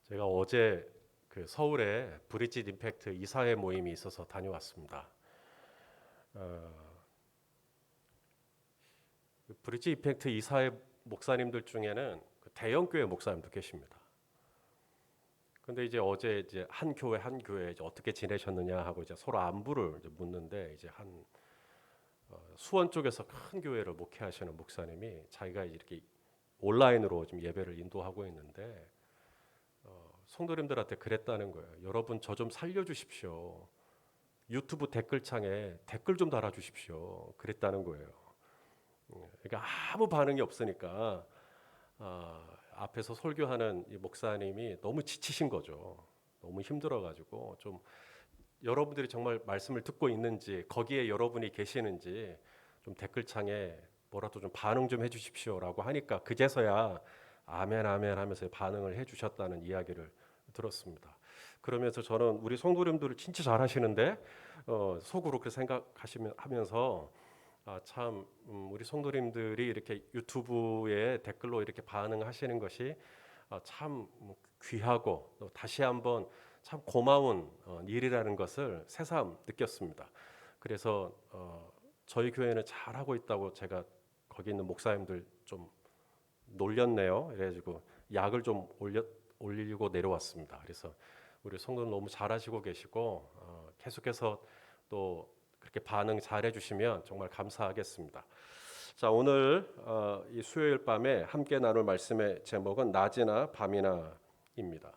제가 어제 그 서울에 브릿지 임팩트 이사회 모임이 있어서 다녀왔습니다. 어, 그 브릿지 임팩트 이사회 목사님들 중에는 그 대형 교회 목사님도 계십니다. 근데 이제 어제 이제 한 교회 이제 어떻게 지내셨느냐 하고 이제 서로 안부를 이제 묻는데 이제 수원 쪽에서 큰 교회를 목회하시는 목사님이 자기가 이렇게 온라인으로 좀 예배를 인도하고 있는데 성도님들한테 그랬다는 거예요. 여러분 저 좀 살려주십시오. 유튜브 댓글창에 댓글 좀 달아주십시오. 그랬다는 거예요. 그러니까 아무 반응이 없으니까 앞에서 설교하는 이 목사님이 너무 지치신 거죠. 너무 힘들어가지고 좀 여러분들이 정말 말씀을 듣고 있는지 거기에 여러분이 계시는지 좀 댓글창에 뭐라도 좀 반응 좀 해주십시오라고 하니까 그제서야 아멘 아멘 하면서 반응을 해주셨다는 이야기를 들었습니다. 그러면서 저는 우리 성도님들을 진짜 잘하시는데 속으로 그렇게 생각하면서 참 우리 성도님들이 이렇게 유튜브에 댓글로 이렇게 반응하시는 것이 참 귀하고 또 다시 한번 참 고마운 일이라는 것을 새삼 느꼈습니다. 그래서 저희 교회는 잘하고 있다고 제가 거기 있는 목사님들 좀 놀렸네요. 그래가지고 약을 좀 올리고 내려왔습니다. 그래서 우리 성도는 너무 잘하시고 계시고 계속해서 또 그렇게 반응 잘해 주시면 정말 감사하겠습니다. 자, 오늘 이 수요일 밤에 함께 나눌 말씀의 제목은 낮이나 밤이나입니다.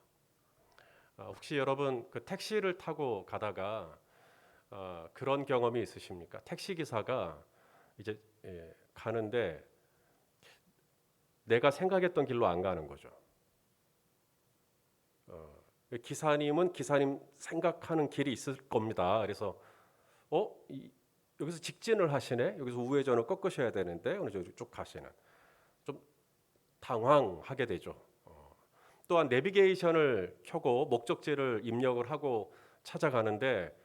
혹시 여러분 그 택시를 타고 가다가 그런 경험이 있으십니까? 택시 기사가 이제 가는데 내가 생각했던 길로 안 가는 거죠. 기사님은 기사님 생각하는 길이 있을 겁니다. 그래서 여기서 직진을 하시네. 여기서 우회전을 꺾으셔야 되는데 어느 정도 쭉 가시는 좀 당황하게 되죠. 또한 내비게이션을 켜고 목적지를 입력을 하고 찾아가는데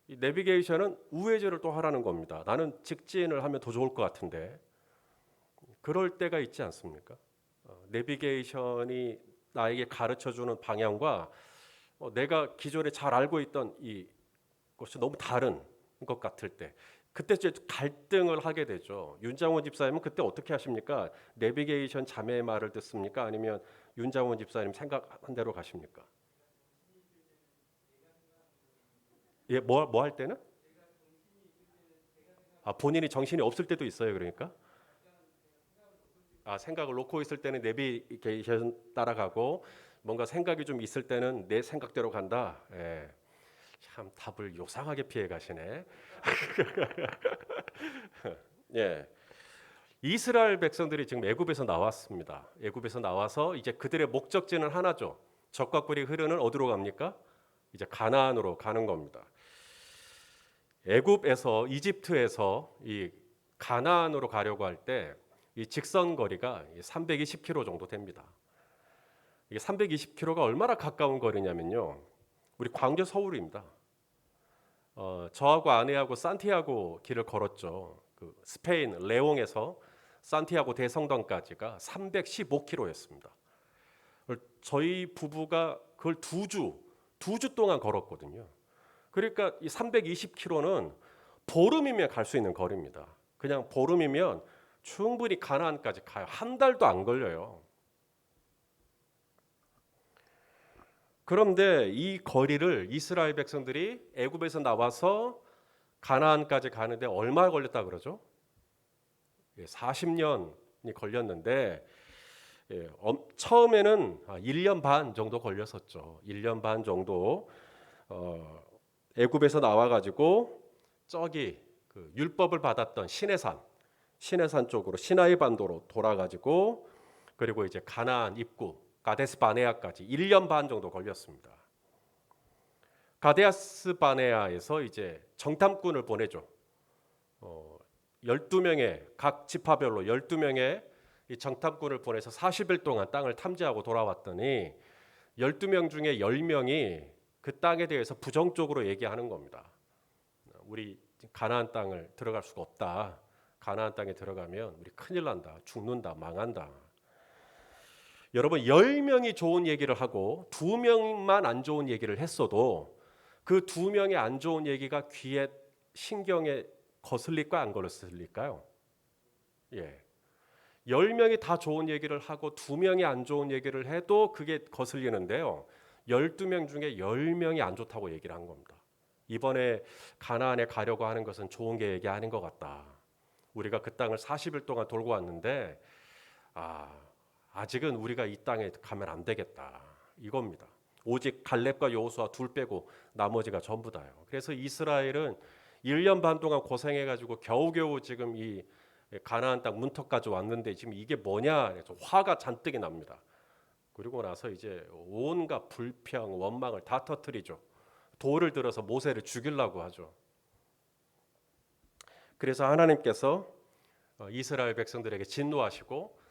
이 내비게이션은 우회전을 또 하라는 겁니다. 나는 직진을 하면 더 좋을 것 같은데 그럴 때가 있지 않습니까? 내비게이션이 나에게 가르쳐주는 방향과 내가 기존에 잘 알고 있던 이 것이 너무 다른 것 같을 때 그때 이제 갈등을 하게 되죠. 윤장원 집사님은 그때 어떻게 하십니까? 내비게이션 자매의 말을 듣습니까? 아니면 윤장원 집사님 생각한 대로 가십니까? 예, 뭐 할 때는? 본인이 정신이 없을 때도 있어요. 그러니까 생각을 놓고 있을 때는 내비게이션 따라가고 뭔가 생각이 좀 있을 때는 내 생각대로 간다. 예, 참 답을 요상하게 피해 가시네. 예. 이스라엘 백성들이 지금 애굽에서 나왔습니다. 애굽에서 나와서 이제 그들의 목적지는 하나죠. 적과 꿀이 흐르는 어디로 갑니까? 이제 가나안으로 가는 겁니다. 애굽에서 이집트에서 이 가나안으로 가려고 할 때 이 직선 거리가 320km 정도 됩니다. 이게 320km가 얼마나 가까운 거리냐면요. 우리 광주 서울입니다. 저하고 아내하고 산티아고 길을 걸었죠. 그 스페인 레옹에서 산티아고 대성당까지가 315km였습니다. 저희 부부가 그걸 두 주 동안 걸었거든요. 그러니까 이 320km는 보름이면 갈 수 있는 거리입니다. 그냥 보름이면 충분히 가나안까지 가요. 한 달도 안 걸려요. 그런데 이 거리를 이스라엘 백성들이 애굽에서 나와서 가나안까지 가는데 얼마 걸렸다 그러죠? 40년이 걸렸는데 처음에는 1년 반 정도 걸렸었죠. 1년 반 정도 애굽에서 나와 가지고 저기 그 율법을 받았던 시내산 쪽으로 시나이 반도로 돌아 가지고 그리고 이제 가나안 입구 가데스 바네아까지 1년 반 정도 걸렸습니다. 가데스 바네아에서 이제 정탐꾼을 보내죠. 12명의 각 지파별로 12명의 이 정탐꾼을 보내서 40일 동안 땅을 탐지하고 돌아왔더니 12명 중에 10명이 그 땅에 대해서 부정적으로 얘기하는 겁니다. 우리 가나안 땅을 들어갈 수가 없다. 가나안 땅에 들어가면 우리 큰일 난다. 죽는다. 망한다. 여러분 10명이 좋은 얘기를 하고 2명만 안 좋은 얘기를 했어도 그 2명의 안 좋은 얘기가 귀에 신경에 거슬릴까 안 거슬릴까요? 예. 10명이 다 좋은 얘기를 하고 2명이 안 좋은 얘기를 해도 그게 거슬리는데요. 12명 중에 10명이 안 좋다고 얘기를 한 겁니다. 이번에 가나안에 가려고 하는 것은 좋은 계획이 아닌 것 같다. 우리가 그 땅을 40일 동안 돌고 왔는데 아직은 우리가 이 땅에 가면 안 되겠다. 이겁니다. 오직 갈렙과 여호수아 둘 빼고 나머지가 전부 다요. 그래서 이스라엘은 1년 반 동안 고생해가지고 겨우겨우 지금 이 가나안 땅 문턱까지 왔는데 지금 이게 뭐냐 해서 화가 잔뜩이 납니다. 그리고 나서 이제 온갖 불평, 원망을 다 터뜨리죠. 돌을 들어서 모세를 죽이려고 하죠. 그래서 하나님께서 이스라엘 백성들에게 진노하시고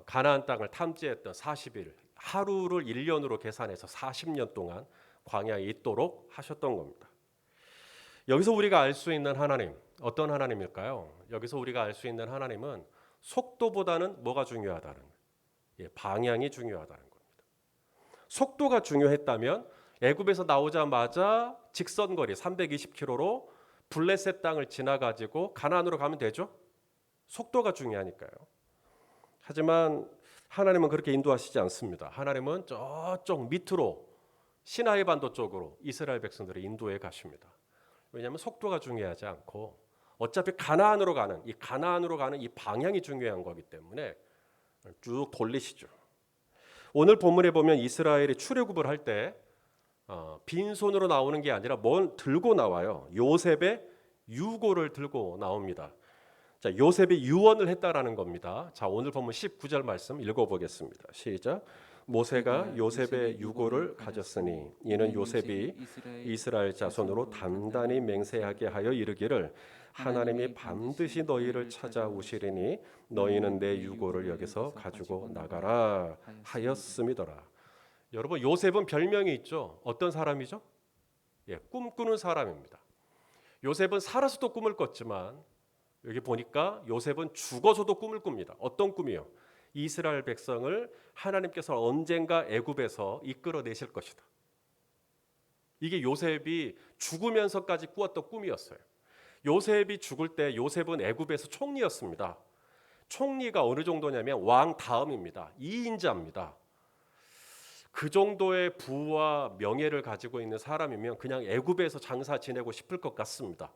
가나안 땅을 탐지했던 40일, 하루를 1년으로 계산해서 40년 동안 광야에 있도록 하셨던 겁니다. 여기서 우리가 알 수 있는 하나님, 어떤 하나님일까요? 여기서 우리가 알 수 있는 하나님은 속도보다는 뭐가 중요하다는, 방향이 중요하다는 겁니다. 속도가 중요했다면 애굽에서 나오자마자 직선거리 320km로 블레셋 땅을 지나가지고 가나안으로 가면 되죠? 속도가 중요하니까요. 하지만 하나님은 그렇게 인도하시지 않습니다. 하나님은 저쪽 밑으로 시나이 반도 쪽으로 이스라엘 백성들을 인도해 가십니다. 왜냐하면 속도가 중요하지 않고 어차피 가나안으로 가는 이 방향이 중요한 거기 때문에 쭉 돌리시죠. 오늘 본문에 보면 이스라엘이 출애굽을 할 때 빈손으로 나오는 게 아니라 뭘 들고 나와요. 요셉의 유고를 들고 나옵니다. 자, 요셉이 유언을 했다라는 겁니다. 자, 오늘 본문 19절 말씀 읽어보겠습니다. 시작. 모세가 요셉의 유고를 가졌으니 이는 요셉이 이스라엘 자손으로 단단히 맹세하게 하여 이르기를 하나님이 반드시 너희를 찾아오시리니 너희는 내 유고를 여기서 가지고 나가라 하였음이더라. 여러분 요셉은 별명이 있죠. 어떤 사람이죠? 꿈꾸는 사람입니다. 요셉은 살아서도 꿈을 꿨지만 여기 보니까 요셉은 죽어서도 꿈을 꿉니다. 어떤 꿈이요? 이스라엘 백성을 하나님께서 언젠가 애굽에서 이끌어내실 것이다. 이게 요셉이 죽으면서까지 꾸었던 꿈이었어요. 요셉이 죽을 때 요셉은 애굽에서 총리였습니다. 총리가 어느 정도냐면 왕 다음입니다. 2인자입니다. 그 정도의 부와 명예를 가지고 있는 사람이면 그냥 애굽에서 장사 지내고 싶을 것 같습니다.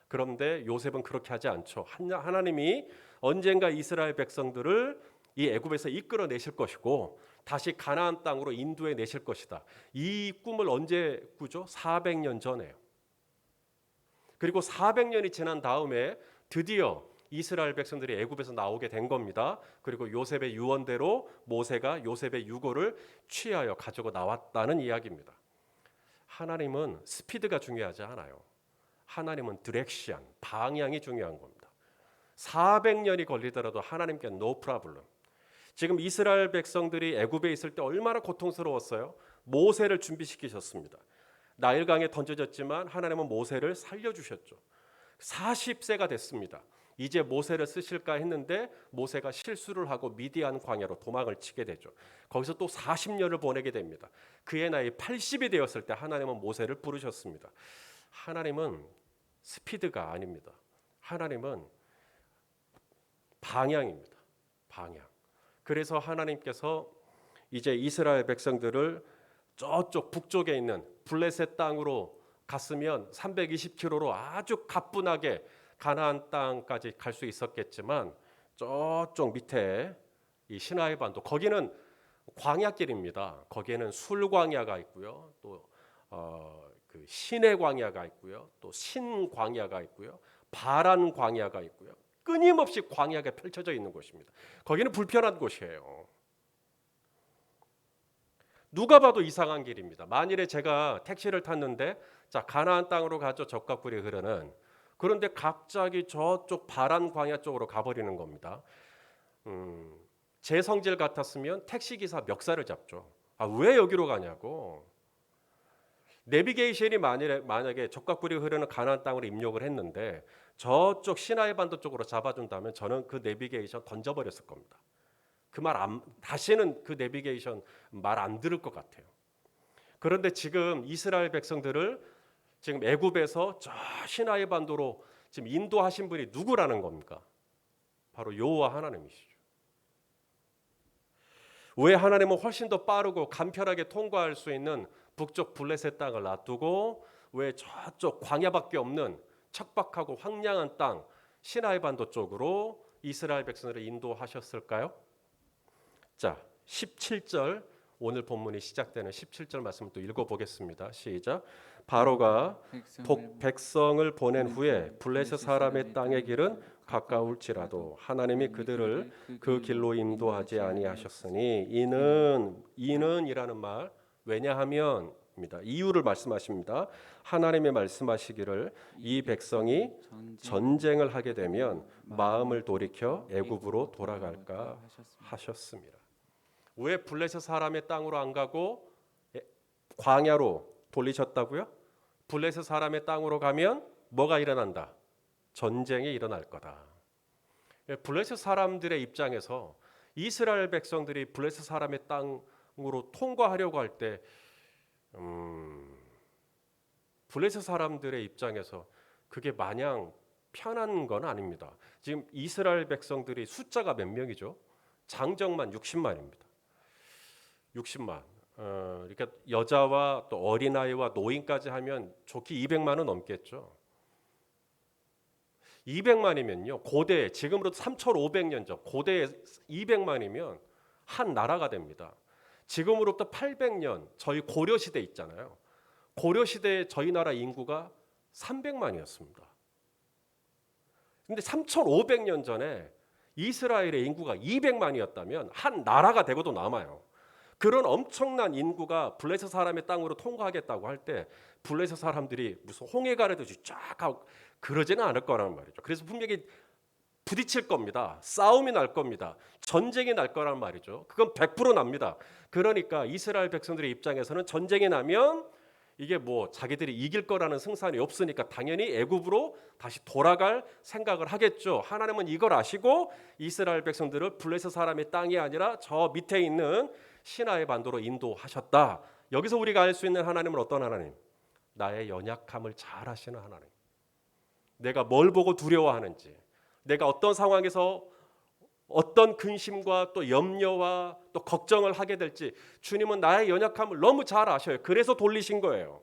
그런데 요셉은 그렇게 하지 않죠. 하나님이 언젠가 이스라엘 백성들을 이 애굽에서 이끌어내실 것이고 다시 가나안 땅으로 인도해 내실 것이다. 이 꿈을 언제 꾸죠? 400년 전에요. 그리고 400년이 지난 다음에 드디어 이스라엘 백성들이 애굽에서 나오게 된 겁니다. 그리고 요셉의 유언대로 모세가 요셉의 유고를 취하여 가지고 나왔다는 이야기입니다. 하나님은 스피드가 중요하지 않아요. 하나님은 디렉션, 방향이 중요한 겁니다. 400년이 걸리더라도 하나님께 no problem. 지금 이스라엘 백성들이 애굽에 있을 때 얼마나 고통스러웠어요? 모세를 준비시키셨습니다. 나일강에 던져졌지만 하나님은 모세를 살려주셨죠. 40세가 됐습니다. 이제 모세를 쓰실까 했는데 모세가 실수를 하고 미디안 광야로 도망을 치게 되죠. 거기서 또 40년을 보내게 됩니다. 그의 나이 80이 되었을 때 하나님은 모세를 부르셨습니다. 하나님은 스피드가 아닙니다. 하나님은 방향입니다. 방향. 그래서 하나님께서 이제 이스라엘 백성들을 저쪽 북쪽에 있는 블레셋 땅으로 갔으면 320km로 아주 가뿐하게 가나안 땅까지 갈 수 있었겠지만 저쪽 밑에 이 시나이 반도 거기는 광야길입니다. 거기에는 술광야가 있고요. 또 그 시내 광야가 있고요. 또 신광야가 있고요. 바란 광야가 있고요. 끊임없이 광야가 펼쳐져 있는 곳입니다. 거기는 불편한 곳이에요. 누가 봐도 이상한 길입니다. 만일에 제가 택시를 탔는데 자 가나안 땅으로 가죠. 적과 꿀이 흐르는. 그런데 갑자기 저쪽 바란 광야 쪽으로 가버리는 겁니다. 제 성질 같았으면 택시기사 멱살을 잡죠. 왜 여기로 가냐고. 내비게이션이 만약에 적과 꿀이 흐르는 가나안 땅으로 입력을 했는데 저쪽 시나이 반도 쪽으로 잡아준다면 저는 그 내비게이션 던져버렸을 겁니다. 그 말 다시는 그 내비게이션 말 안 들을 것 같아요. 그런데 지금 이스라엘 백성들을 지금 애굽에서 저 시나이 반도로 지금 인도하신 분이 누구라는 겁니까? 바로 여호와 하나님이시죠. 왜 하나님은 훨씬 더 빠르고 간편하게 통과할 수 있는 북쪽 블레셋 땅을 놔두고 왜 저쪽 광야밖에 없는 척박하고 황량한 땅 시나이 반도 쪽으로 이스라엘 백성들을 인도하셨을까요? 자, 17절 오늘 본문이 시작되는 17절 말씀을 또 읽어보겠습니다. 시작. 바로가 백성을 보낸 후에 블레셋 사람의 땅의 길은 가까울지라도 하나님이 그들을 그 길로 인도하지 아니하셨으니 이는이라는 말 왜냐하면입니다. 이유를 말씀하십니다. 하나님이 말씀하시기를 이 백성이 전쟁을 하게 되면 마음을 돌이켜 애굽으로 돌아갈까 하셨습니다. 왜 블레셋 사람의 땅으로 안 가고 광야로 돌리셨다고요? 블레셋 사람의 땅으로 가면 뭐가 일어난다? 전쟁이 일어날 거다. 블레셋 사람들의 입장에서 이스라엘 백성들이 블레셋 사람의 땅으로 통과하려고 할 때 블레셋 사람들의 입장에서 그게 마냥 편한 건 아닙니다. 지금 이스라엘 백성들이 숫자가 몇 명이죠? 장정만 60만입니다. 60만. 그러니까 여자와 또 어린아이와 노인까지 하면 좋기 200만은 넘겠죠. 200만이면요. 고대 지금으로부터 3,500년 전 고대에 200만이면 한 나라가 됩니다. 지금으로부터 800년 저희 고려 시대 있잖아요. 고려 시대에 저희 나라 인구가 300만이었습니다. 근데 3,500년 전에 이스라엘의 인구가 200만이었다면 한 나라가 되고도 남아요. 그런 엄청난 인구가 블레셋 사람의 땅으로 통과하겠다고 할 때 블레셋 사람들이 무슨 홍해 가르듯이 쫙 하고 그러지는 않을 거라는 말이죠. 그래서 분명히 부딪힐 겁니다. 싸움이 날 겁니다. 전쟁이 날 거란 말이죠. 그건 100% 납니다. 그러니까 이스라엘 백성들의 입장에서는 전쟁이 나면 이게 뭐 자기들이 이길 거라는 승산이 없으니까 당연히 애굽으로 다시 돌아갈 생각을 하겠죠. 하나님은 이걸 아시고 이스라엘 백성들을 블레셋 사람의 땅이 아니라 저 밑에 있는 시나이 반도로 인도하셨다. 여기서 우리가 알 수 있는 하나님은 어떤 하나님? 나의 연약함을 잘 아시는 하나님. 내가 뭘 보고 두려워하는지, 내가 어떤 상황에서 어떤 근심과 또 염려와 또 걱정을 하게 될지 주님은 나의 연약함을 너무 잘 아셔요. 그래서 돌리신 거예요.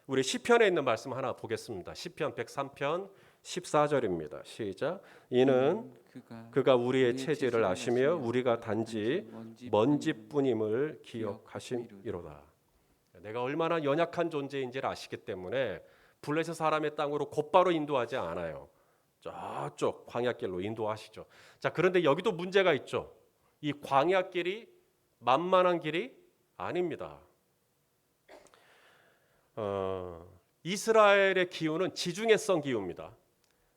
우리 시편에 있는 말씀 하나 보겠습니다. 시편 103편 14절입니다. 시작. 이는 그가 우리의 체질을 아시며 우리가 단지 먼지뿐임을 기억하심이로다. 내가 얼마나 연약한 존재인지를 아시기 때문에 블레셋 사람의 땅으로 곧바로 인도하지 않아요. 저쪽 광야길로 인도하시죠. 자, 그런데 여기도 문제가 있죠. 이 광야길이 만만한 길이 아닙니다. 이스라엘의 기후는 지중해성 기후입니다.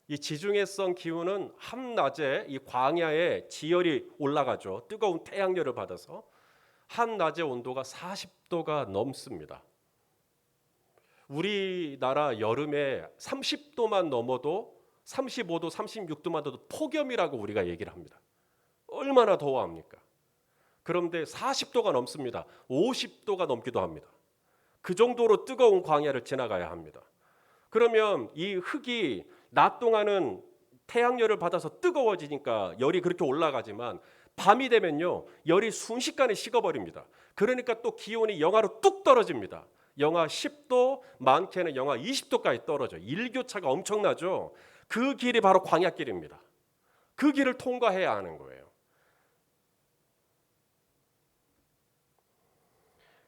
이 지중해성 기후는 한낮에 이 광야에 지열이 올라가죠. 뜨거운 태양열을 받아서 한낮의 온도가 40도가 넘습니다. 우리나라 여름에 30도만 넘어도 35도, 36도만 돼도 폭염이라고 우리가 얘기를 합니다. 얼마나 더워합니까? 그런데 40도가 넘습니다. 50도가 넘기도 합니다. 그 정도로 뜨거운 광야를 지나가야 합니다. 그러면 이 흙이 낮 동안은 태양열을 받아서 뜨거워지니까 열이 그렇게 올라가지만 밤이 되면요 열이 순식간에 식어버립니다. 그러니까 또 기온이 영하로 뚝 떨어집니다. 영하 10도, 많게는 영하 20도까지 떨어져요. 일교차가 엄청나죠. 그 길이 바로 광야길입니다. 그 길을 통과해야 하는 거예요.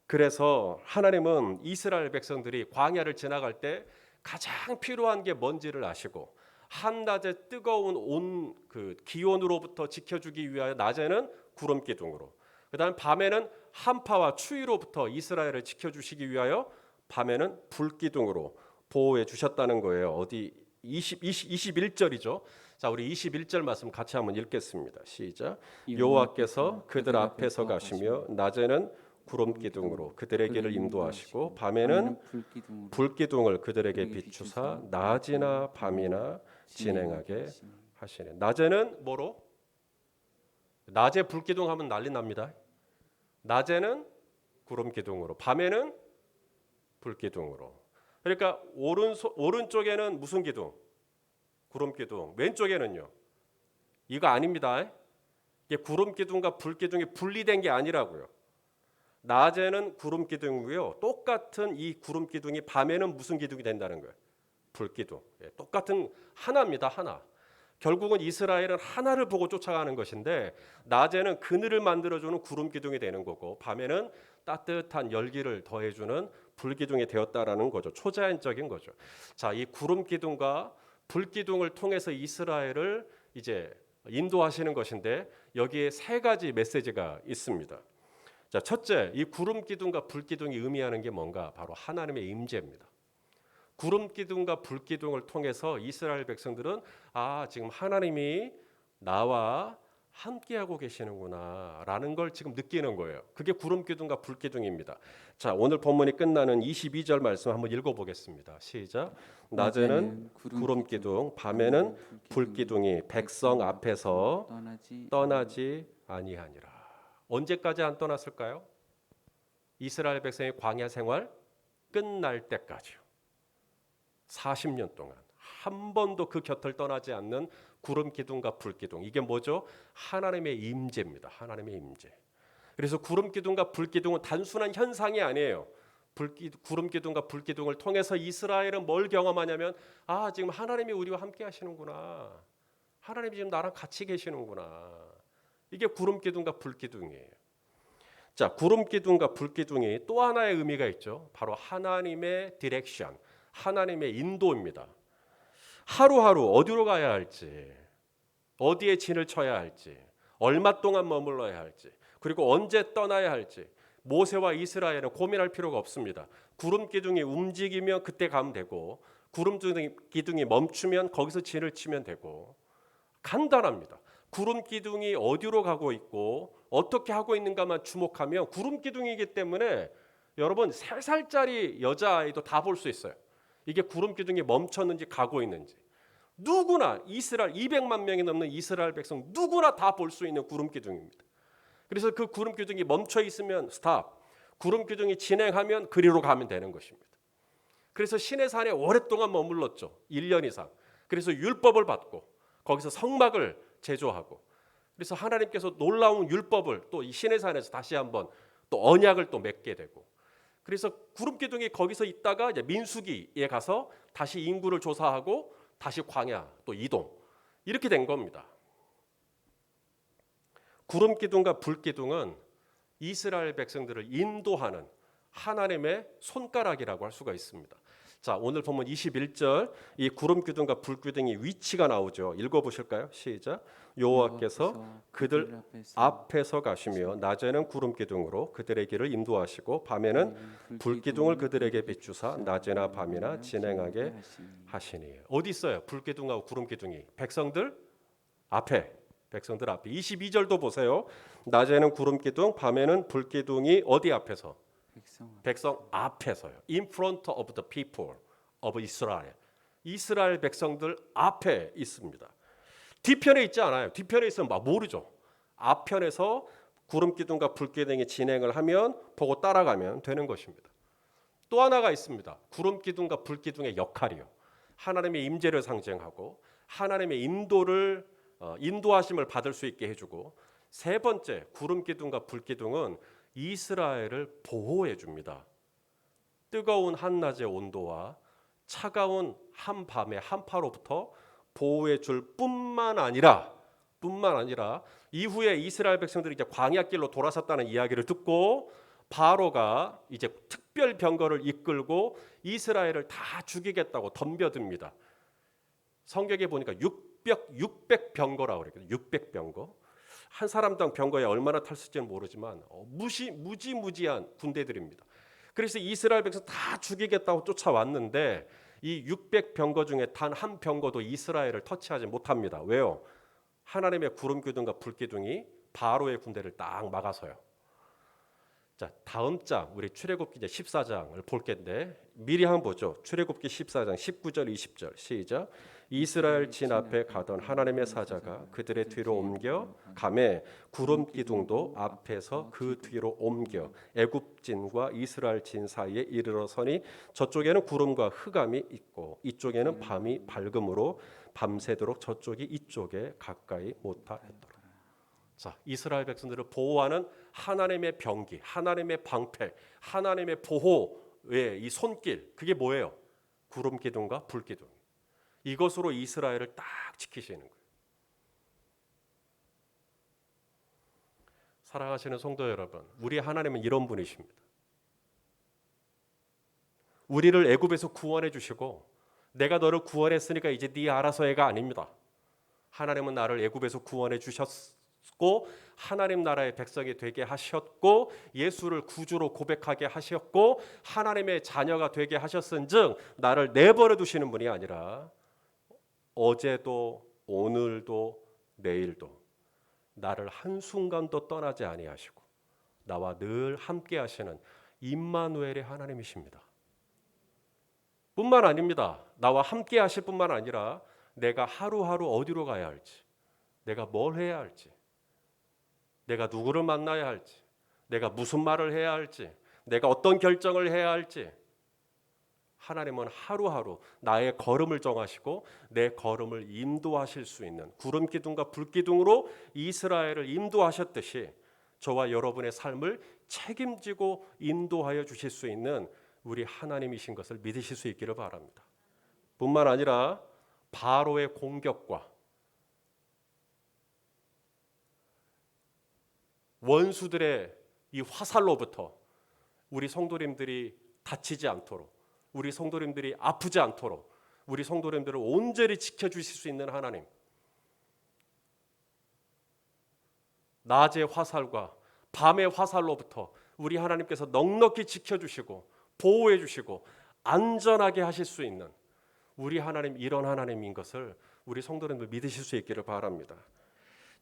그래서 하나님은 이스라엘 백성들이 광야를 지나갈 때 가장 필요한 게 뭔지를 아시고 한낮에 뜨거운 그 기온으로부터 지켜주기 위하여 낮에는 구름 기둥으로, 그다음 밤에는 한파와 추위로부터 이스라엘을 지켜주시기 위하여 밤에는 불 기둥으로 보호해 주셨다는 거예요. 어디 21절이죠. 자, 우리 21절 말씀 같이 한번 읽겠습니다. 시작. 여호와께서 그들 앞에서 가시며 낮에는 구름 기둥으로 그들의 길을 인도하시고 밤에는 불 기둥을 그들에게 비추사 낮이나 밤이나 진행하게 하시네. 낮에는 뭐로? 낮에 불기둥 하면 난리 납니다. 낮에는 구름 기둥으로, 밤에는 불기둥으로. 그러니까 오른쪽에는 무슨 기둥? 구름 기둥. 왼쪽에는요. 이거 아닙니다. 이게 구름 기둥과 불 기둥이 분리된 게 아니라고요. 낮에는 구름 기둥이고요. 똑같은 이 구름 기둥이 밤에는 무슨 기둥이 된다는 거예요? 불 기둥. 똑같은 하나입니다. 하나. 결국은 이스라엘은 하나를 보고 쫓아가는 것인데 낮에는 그늘을 만들어주는 구름 기둥이 되는 거고 밤에는 따뜻한 열기를 더해주는 불 기둥이 되었다라는 거죠. 초자연적인 거죠. 자, 이 구름 기둥과 불 기둥을 통해서 이스라엘을 이제 인도하시는 것인데 여기에 세 가지 메시지가 있습니다. 자, 첫째, 이 구름 기둥과 불 기둥이 의미하는 게 뭔가? 바로 하나님의 임재입니다. 구름 기둥과 불 기둥을 통해서 이스라엘 백성들은 지금 하나님이 나와 함께하고 계시는구나라는 걸 지금 느끼는 거예요. 그게 구름 기둥과 불 기둥입니다. 자, 오늘 본문이 끝나는 22절 말씀 한번 읽어보겠습니다. 시작. 낮에는 구름 기둥, 밤에는 불 기둥이 백성 앞에서 떠나지 아니하니라. 언제까지 안 떠났을까요? 이스라엘 백성의 광야 생활 끝날 때까지요. 40년 동안 한 번도 그 곁을 떠나지 않는 구름 기둥과 불 기둥. 이게 뭐죠? 하나님의 임재입니다. 하나님의 임재. 그래서 구름 기둥과 불 기둥은 단순한 현상이 아니에요. 구름 기둥과 불 기둥을 통해서 이스라엘은 뭘 경험하냐면 지금 하나님이 우리와 함께 하시는구나. 하나님이 지금 나랑 같이 계시는구나. 이게 구름 기둥과 불 기둥이에요. 자, 구름 기둥과 불 기둥이 또 하나의 의미가 있죠. 바로 하나님의 디렉션. 하나님의 인도입니다. 하루하루 어디로 가야 할지, 어디에 진을 쳐야 할지, 얼마 동안 머물러야 할지, 그리고 언제 떠나야 할지 모세와 이스라엘은 고민할 필요가 없습니다. 구름 기둥이 움직이면 그때 가면 되고 구름 기둥이 멈추면 거기서 진을 치면 되고 간단합니다. 구름 기둥이 어디로 가고 있고 어떻게 하고 있는가만 주목하면 구름 기둥이기 때문에 여러분 3살짜리 여자아이도 다 볼 수 있어요. 이게 구름 기둥이 멈췄는지 가고 있는지. 누구나 이스라엘 200만 명이 넘는 이스라엘 백성 누구나 다 볼 수 있는 구름 기둥입니다. 그래서 그 구름 기둥이 멈춰 있으면 스탑. 구름 기둥이 진행하면 그리로 가면 되는 것입니다. 그래서 시내산에 오랫동안 머물렀죠. 1년 이상. 그래서 율법을 받고 거기서 성막을 제조하고 그래서 하나님께서 놀라운 율법을 또 이 시내산에서 다시 한번 또 언약을 또 맺게 되고 그래서 구름 기둥이 거기서 있다가 이제 민수기에 가서 다시 인구를 조사하고 다시 광야 또 이동 이렇게 된 겁니다. 구름 기둥과 불 기둥은 이스라엘 백성들을 인도하는 하나님의 손가락이라고 할 수가 있습니다. 자, 오늘 보면 21절 이 구름 기둥과 불 기둥의 위치가 나오죠. 읽어보실까요? 시작. 여호와께서 그들 앞에서 가시며 낮에는 구름 기둥으로 그들의 길을 인도하시고 밤에는 불 기둥을 그들에게 비추사 낮이나 밤이나 진행하게 하시니. 어디 있어요? 불 기둥하고 구름 기둥이 백성들 앞에. 백성들 앞에. 22절도 보세요. 낮에는 구름 기둥, 밤에는 불 기둥이 어디 앞에서? 백성 앞에서요. In front of the people of Israel. 이스라엘 백성들 앞에 있습니다. 뒤편에 있지 않아요. 뒤편에 있으면 모르죠. 앞편에서 구름 기둥과 불 기둥이 진행을 하면 보고 따라가면 되는 것입니다. 또 하나가 있습니다. 구름 기둥과 불 기둥의 역할이요. 하나님의 임재를 상징하고 하나님의 인도하심을 받을 수 있게 해주고 세 번째 구름 기둥과 불 기둥은 이스라엘을 보호해 줍니다. 뜨거운 한낮의 온도와 차가운 한밤의 한파로부터 보호해 줄 뿐만 아니라 이후에 이스라엘 백성들이 이제 광야길로 돌아섰다는 이야기를 듣고 바로가 이제 특별 병거를 이끌고 이스라엘을 다 죽이겠다고 덤벼듭니다. 성경에 보니까 600 병거라고 그래요. 600 병거. 한 사람당 병거에 얼마나 탔을지는 모르지만 무지무지한 군대들입니다. 그래서 이스라엘 백성 다 죽이겠다고 쫓아왔는데 이 600 병거 중에 단 한 병거도 이스라엘을 터치하지 못합니다. 왜요? 하나님의 구름 기둥과 불 기둥이 바로의 군대를 딱 막아서요. 자, 다음 장 우리 출애굽기 이제 14장을 볼 텐데 미리 한번 보죠. 출애굽기 14장 19절 20절 시작. 이스라엘 진 앞에 가던 하나님의 사자가 그들의 뒤로 옮겨 가매 구름 기둥도 앞에서 그 뒤로 옮겨 애굽진과 이스라엘 진 사이에 이르러 서니 저쪽에는 구름과 흑암이 있고 이쪽에는 밤이 밝음으로 밤새도록 저쪽이 이쪽에 가까이 못하였더라. 자, 이스라엘 백성들을 보호하는 하나님의 병기, 하나님의 방패, 하나님의 보호의 이 손길, 그게 뭐예요? 구름 기둥과 불 기둥. 이것으로 이스라엘을 딱 지키시는 거예요. 사랑하시는 성도 여러분, 우리 하나님은 이런 분이십니다. 우리를 애굽에서 구원해 주시고 내가 너를 구원했으니까 이제 네 알아서 해가 아닙니다. 하나님은 나를 애굽에서 구원해 주셨고 하나님 나라의 백성이 되게 하셨고 예수를 구주로 고백하게 하셨고 하나님의 자녀가 되게 하셨은즉 나를 내버려 두시는 분이 아니라 어제도 오늘도 내일도 나를 한순간도 떠나지 아니하시고 나와 늘 함께 하시는 임마누엘의 하나님이십니다. 뿐만 아닙니다. 나와 함께 하실 뿐만 아니라 내가 하루하루 어디로 가야 할지, 내가 뭘 해야 할지, 내가 누구를 만나야 할지, 내가 무슨 말을 해야 할지, 내가 어떤 결정을 해야 할지 하나님은 하루하루 나의 걸음을 정하시고 내 걸음을 인도하실 수 있는 구름 기둥과 불 기둥으로 이스라엘을 인도하셨듯이 저와 여러분의 삶을 책임지고 인도하여 주실 수 있는 우리 하나님이신 것을 믿으실 수 있기를 바랍니다. 뿐만 아니라 바로의 공격과 원수들의 이 화살로부터 우리 성도님들이 다치지 않도록, 우리 성도님들이 아프지 않도록 우리 성도님들을 온전히 지켜주실 수 있는 하나님, 낮의 화살과 밤의 화살로부터 우리 하나님께서 넉넉히 지켜주시고 보호해 주시고 안전하게 하실 수 있는 우리 하나님, 이런 하나님인 것을 우리 성도님들 믿으실 수 있기를 바랍니다.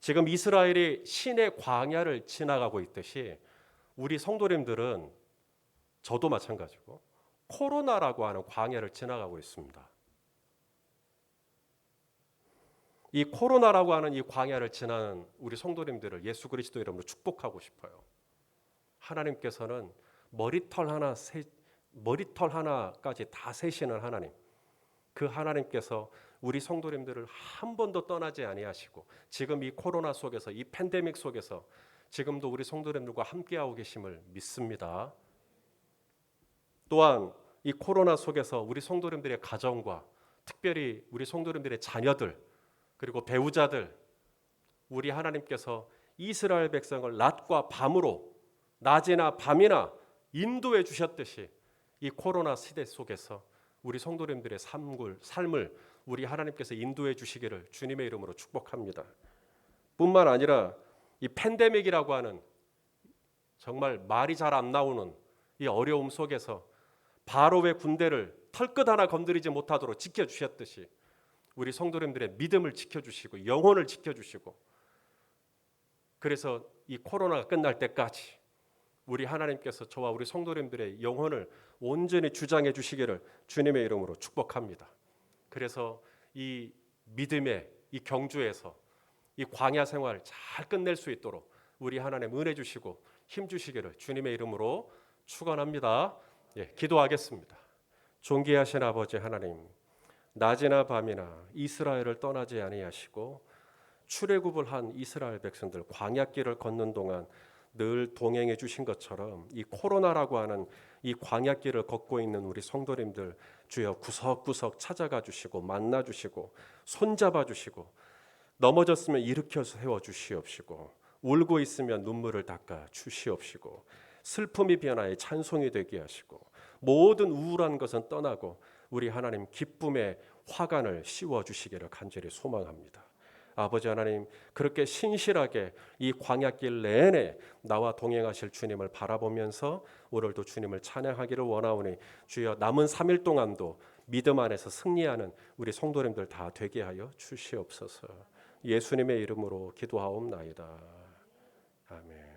지금 이스라엘이 신의 광야를 지나가고 있듯이 우리 성도님들은 저도 마찬가지고 코로나라고 하는 광야를 지나가고 있습니다. 이 코로나라고 하는 이 광야를 지나는 우리 성도님들을 예수 그리스도 이름으로 축복하고 싶어요. 하나님께서는 머리털 하나까지 다 세시는 하나님, 그 하나님께서 우리 성도님들을 한 번도 떠나지 아니하시고 지금 이 코로나 속에서, 이 팬데믹 속에서 지금도 우리 성도님들과 함께하고 계심을 믿습니다. 또한 이 코로나 속에서 우리 성도님들의 가정과 특별히 우리 성도님들의 자녀들 그리고 배우자들, 우리 하나님께서 이스라엘 백성을 낮과 밤으로, 낮이나 밤이나 인도해 주셨듯이 이 코로나 시대 속에서 우리 성도님들의 삶을 우리 하나님께서 인도해 주시기를 주님의 이름으로 축복합니다. 뿐만 아니라 이 팬데믹이라고 하는 정말 말이 잘 안 나오는 이 어려움 속에서 바로의 군대를 털끝 하나 건드리지 못하도록 지켜주셨듯이 우리 성도님들의 믿음을 지켜주시고 영혼을 지켜주시고, 그래서 이 코로나가 끝날 때까지 우리 하나님께서 저와 우리 성도님들의 영혼을 온전히 주장해 주시기를 주님의 이름으로 축복합니다. 그래서 이 믿음의 이 경주에서 이 광야 생활 잘 끝낼 수 있도록 우리 하나님 은혜 주시고 힘 주시기를 주님의 이름으로 축원합니다. 기도하겠습니다. 존귀하신 아버지 하나님, 낮이나 밤이나 이스라엘을 떠나지 아니하시고 출애굽을 한 이스라엘 백성들 광야길을 걷는 동안 늘 동행해 주신 것처럼 이 코로나라고 하는 이 광야길을 걷고 있는 우리 성도님들 주여 구석구석 찾아가 주시고 만나 주시고 손잡아 주시고 넘어졌으면 일으켜 세워 주시옵시고 울고 있으면 눈물을 닦아 주시옵시고 슬픔이 변화해 찬송이 되게 하시고 모든 우울한 것은 떠나고 우리 하나님 기쁨의 화관을 씌워 주시기를 간절히 소망합니다. 아버지 하나님, 그렇게 신실하게 이 광야길 내내 나와 동행하실 주님을 바라보면서 오늘도 주님을 찬양하기를 원하오니 주여 남은 3일 동안도 믿음 안에서 승리하는 우리 성도님들 다 되게 하여 주시옵소서. 예수님의 이름으로 기도하옵나이다. 아멘.